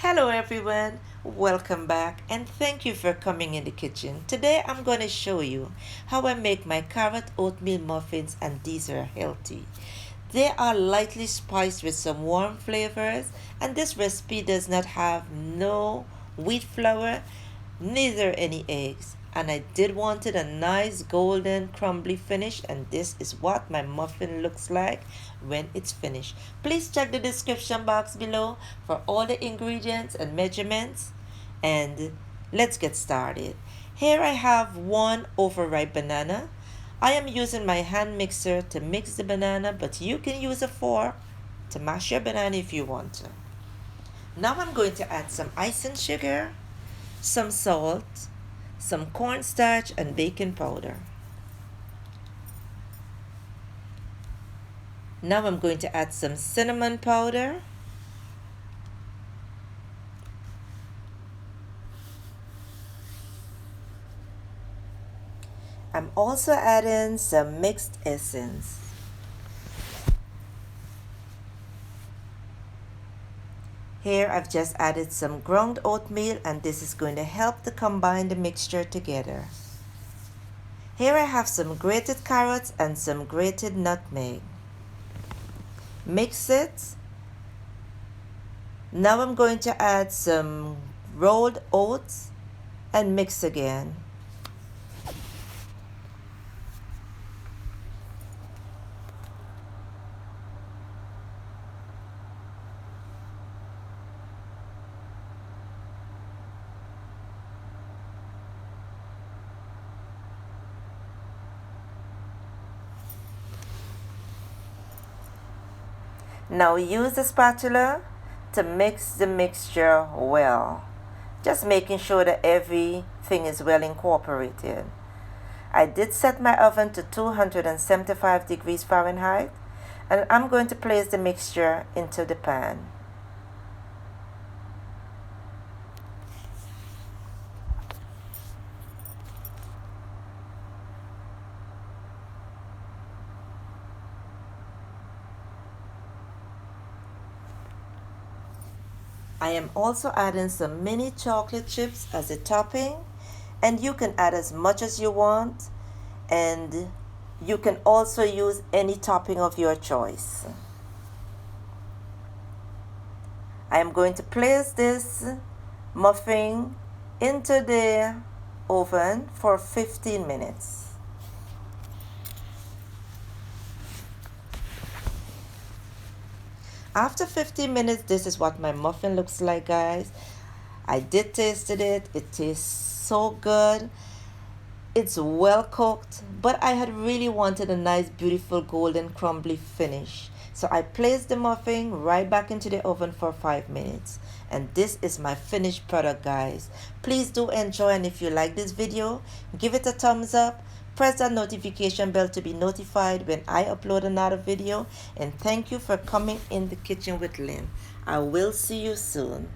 Hello everyone, welcome back and thank you for coming in the kitchen. Today I'm going to show you how I make my carrot oatmeal muffins, and these are healthy. They are lightly spiced with some warm flavors, and this recipe does not have no wheat flour, neither any eggs. And I did wanted a nice golden crumbly finish, and this is what my muffin looks like when it's finished. Please check the description box below for all the ingredients and measurements, and let's get started. Here I have one overripe banana. I am using my hand mixer to mix the banana, but you can use a fork to mash your banana if you want to. Now I'm going to add some icing sugar, some salt, some cornstarch, and baking powder. Now I'm going to add some cinnamon powder, I'm also adding some mixed essence. Here I've just added some ground oatmeal, and this is going to help to combine the mixture together. Here I have some grated carrots and some grated nutmeg. Mix it. Now I'm going to add some rolled oats and mix again. Now use the spatula to mix the mixture well, just making sure that everything is well incorporated. I did set my oven to 275 degrees Fahrenheit, and I'm going to place the mixture into the pan. I am also adding some mini chocolate chips as a topping, and you can add as much as you want, and you can also use any topping of your choice. I am going to place this muffin into the oven for 15 minutes. After 15 minutes, this is what my muffin looks like, guys. I did tasted it. It tastes so good. It's well cooked, but I had really wanted a nice, beautiful, golden, crumbly finish. So I placed the muffin right back into the oven for 5 minutes. And this is my finished product, guys. Please do enjoy, and if you like this video, give it a thumbs up. Press that notification bell to be notified when I upload another video. And thank you for coming in the kitchen with Lynn. I will see you soon.